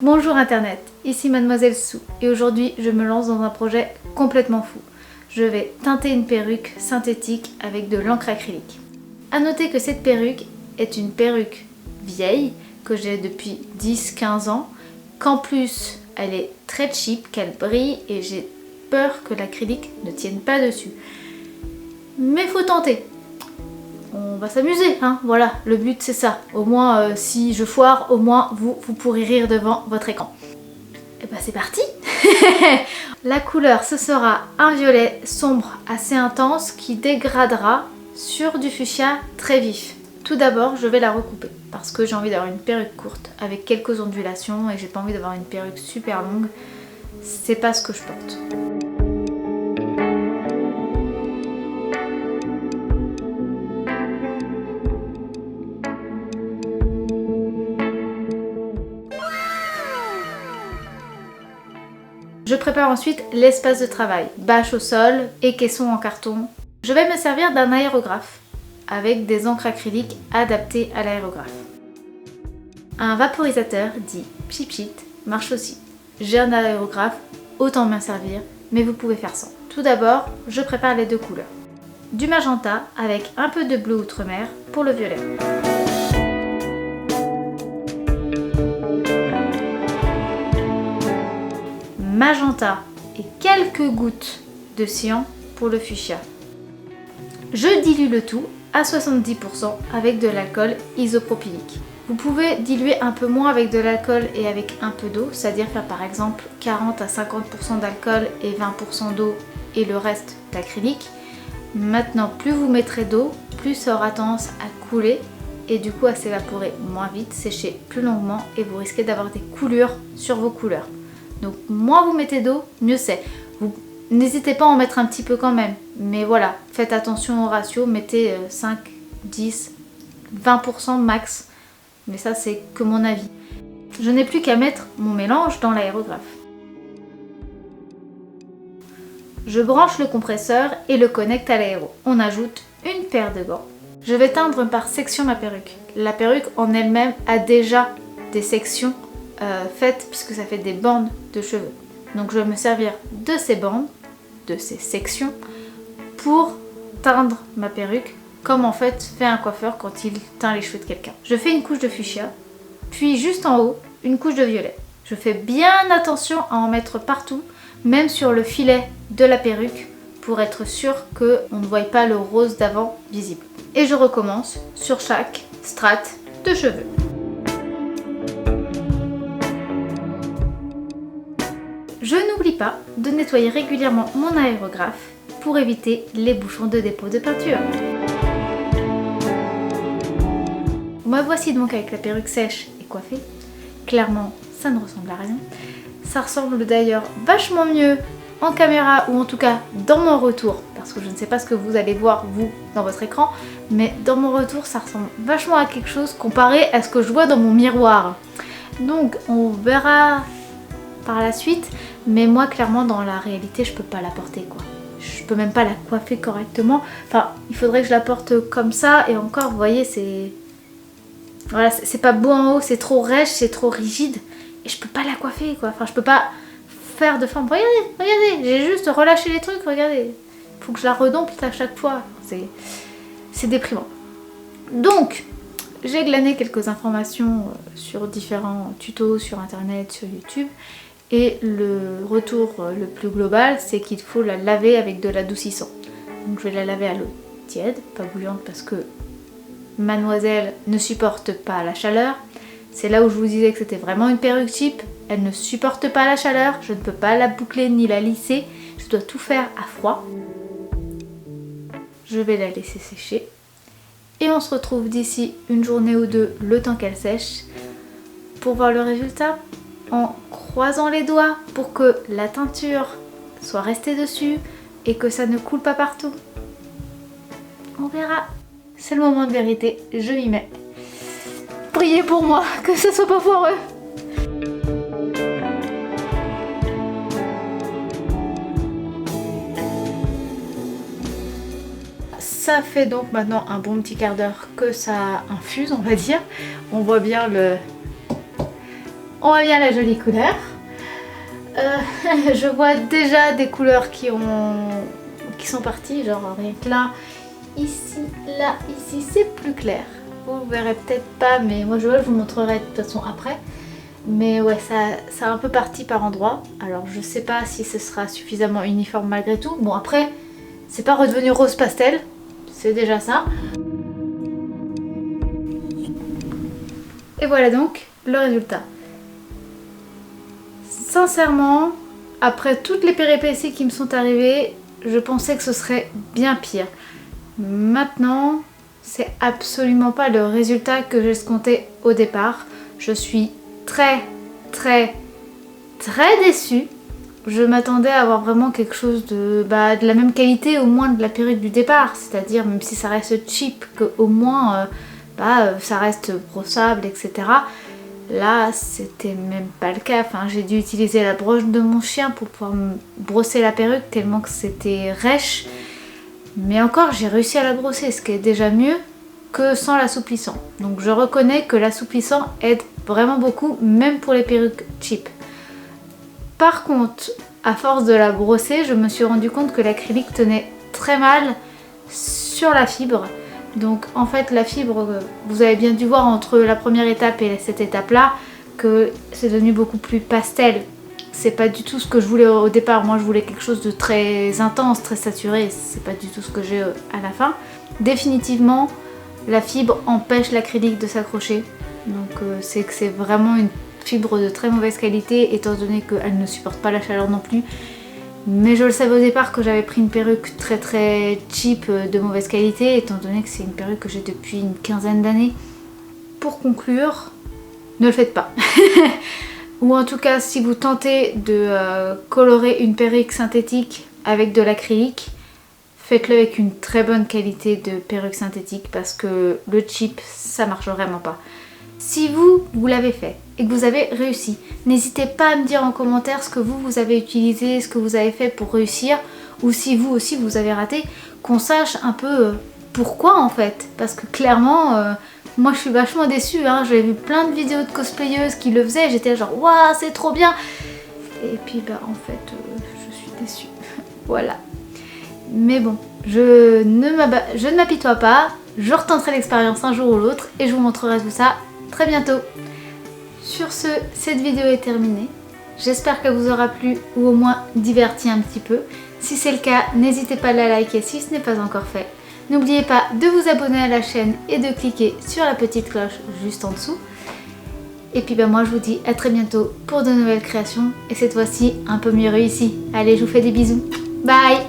Bonjour Internet, ici Mademoiselle Sou et aujourd'hui je me lance dans un projet complètement fou. Je vais teinter une perruque synthétique avec de l'encre acrylique. A noter que cette perruque est une perruque vieille que j'ai depuis 10-15 ans, qu'en plus elle est très cheap, qu'elle brille et j'ai peur que l'acrylique ne tienne pas dessus. Mais faut tenter. On va s'amuser, hein, voilà, le but c'est ça. Au moins, si je foire, au moins vous pourrez rire devant votre écran. Et bah c'est parti. La couleur, ce sera un violet sombre assez intense qui dégradera sur du fuchsia très vif. Tout d'abord, je vais la recouper parce que j'ai envie d'avoir une perruque courte avec quelques ondulations et j'ai pas envie d'avoir une perruque super longue. C'est pas ce que je porte. Je prépare ensuite l'espace de travail, bâche au sol et caisson en carton. Je vais me servir d'un aérographe avec des encres acryliques adaptées à l'aérographe. Un vaporisateur dit pchit marche aussi. J'ai un aérographe, autant m'en servir, mais vous pouvez faire sans. Tout d'abord, je prépare les deux couleurs. Du magenta avec un peu de bleu outre-mer pour le violet. Magenta et quelques gouttes de cyan pour le fuchsia. Je dilue le tout à 70% avec de l'alcool isopropylique. Vous pouvez diluer un peu moins avec de l'alcool et avec un peu d'eau, c'est-à-dire faire par exemple 40 à 50% d'alcool et 20% d'eau et le reste d'acrylique. Maintenant, plus vous mettrez d'eau, plus ça aura tendance à couler et du coup à s'évaporer moins vite, sécher plus longuement et vous risquez d'avoir des coulures sur vos couleurs. Donc moins vous mettez d'eau, mieux c'est. Vous n'hésitez pas à en mettre un petit peu quand même. Mais voilà, faites attention au ratio, mettez 5, 10, 20% max. Mais ça c'est que mon avis. Je n'ai plus qu'à mettre mon mélange dans l'aérographe. Je branche le compresseur et le connecte à l'aéro. On ajoute une paire de gants. Je vais teindre par section ma perruque. La perruque en elle-même a déjà des sections faites puisque ça fait des bandes de cheveux. Donc je vais me servir de ces bandes, de ces sections pour teindre ma perruque comme en fait fait un coiffeur quand il teint les cheveux de quelqu'un. Je fais une couche de fuchsia, puis juste en haut une couche de violet. Je fais bien attention à en mettre partout, même sur le filet de la perruque pour être sûr qu'on ne voie pas le rose d'avant visible. Et je recommence sur chaque strate de cheveux. Je n'oublie pas de nettoyer régulièrement mon aérographe pour éviter les bouchons de dépôt de peinture. Me voici donc avec la perruque sèche et coiffée. Clairement, ça ne ressemble à rien. Ça ressemble d'ailleurs vachement mieux en caméra ou en tout cas dans mon retour, parce que je ne sais pas ce que vous allez voir vous dans votre écran, mais dans mon retour ça ressemble vachement à quelque chose comparé à ce que je vois dans mon miroir. Donc on verra par la suite, mais moi clairement dans la réalité je peux pas la porter quoi. Je peux même pas la coiffer correctement, enfin il faudrait que je la porte comme ça et encore vous voyez c'est... Voilà, c'est pas beau en haut, c'est trop rêche, c'est trop rigide et je peux pas la coiffer quoi, enfin je peux pas faire de forme. Regardez, j'ai juste relâché les trucs, regardez. Faut que je la redompte à chaque fois, c'est déprimant. Donc j'ai glané quelques informations sur différents tutos sur internet, sur YouTube. Et le retour le plus global, c'est qu'il faut la laver avec de l'adoucissant. Donc je vais la laver à l'eau tiède, pas bouillante parce que Mademoiselle ne supporte pas la chaleur. C'est là où je vous disais que c'était vraiment une perruque cheap. Elle ne supporte pas la chaleur, je ne peux pas la boucler ni la lisser. Je dois tout faire à froid. Je vais la laisser sécher. Et on se retrouve d'ici une journée ou deux, le temps qu'elle sèche, pour voir le résultat. En croisant les doigts pour que la teinture soit restée dessus et que ça ne coule pas partout. On verra. C'est le moment de vérité, je m'y mets. Priez pour moi, que ce soit pas foireux. Ça fait donc maintenant un bon petit 1/4 d'heure que ça infuse, on va dire. On voit bien On revient à la jolie couleur. Je vois déjà des couleurs qui sont parties, genre rien que là, ici, là, ici, c'est plus clair. Vous verrez peut-être pas, mais moi je vous montrerai de toute façon après. Mais ouais, ça a un peu parti par endroits. Alors je sais pas si ce sera suffisamment uniforme malgré tout. Bon après, c'est pas redevenu rose pastel, c'est déjà ça. Et voilà donc le résultat. Sincèrement, après toutes les péripéties qui me sont arrivées, je pensais que ce serait bien pire. Maintenant, c'est absolument pas le résultat que j'escomptais au départ. Je suis très déçue. Je m'attendais à avoir vraiment quelque chose de la même qualité au moins de la perruque du départ. C'est-à-dire, même si ça reste cheap, qu'au moins ça reste brossable, etc. Là, c'était même pas le cas. Enfin, j'ai dû utiliser la broche de mon chien pour pouvoir me brosser la perruque tellement que c'était rêche. Mais encore, j'ai réussi à la brosser, ce qui est déjà mieux que sans l'assouplissant. Donc je reconnais que l'assouplissant aide vraiment beaucoup, même pour les perruques cheap. Par contre, à force de la brosser, je me suis rendu compte que l'acrylique tenait très mal sur la fibre. Donc en fait la fibre, vous avez bien dû voir entre la première étape et cette étape là que c'est devenu beaucoup plus pastel. C'est pas du tout ce que je voulais au départ. Moi je voulais quelque chose de très intense, très saturé. C'est pas du tout ce que j'ai à la fin. Définitivement la fibre empêche l'acrylique de s'accrocher. Donc c'est que c'est vraiment une fibre de très mauvaise qualité étant donné qu'elle ne supporte pas la chaleur non plus. Mais je le savais au départ que j'avais pris une perruque très cheap de mauvaise qualité étant donné que c'est une perruque que j'ai depuis une quinzaine d'années. Pour conclure, ne le faites pas. Ou en tout cas si vous tentez de colorer une perruque synthétique avec de l'acrylique, faites-le avec une très bonne qualité de perruque synthétique parce que le cheap ça marche vraiment pas. Si vous l'avez fait et que vous avez réussi, n'hésitez pas à me dire en commentaire ce que vous avez utilisé, ce que vous avez fait pour réussir, ou si vous aussi vous avez raté, qu'on sache un peu pourquoi en fait. Parce que clairement, moi je suis vachement déçue, hein. J'avais vu plein de vidéos de cosplayeuses qui le faisaient, j'étais genre waouh c'est trop bien. Et puis en fait je suis déçue, voilà. Mais bon, je ne m'apitoie pas, je retenterai l'expérience un jour ou l'autre et je vous montrerai tout ça très bientôt. Sur ce, cette vidéo est terminée. J'espère qu'elle vous aura plu ou au moins diverti un petit peu. Si c'est le cas, n'hésitez pas à la liker si ce n'est pas encore fait. N'oubliez pas de vous abonner à la chaîne et de cliquer sur la petite cloche juste en dessous. Et puis moi je vous dis à très bientôt pour de nouvelles créations et cette fois-ci un peu mieux réussies. Allez, je vous fais des bisous. Bye!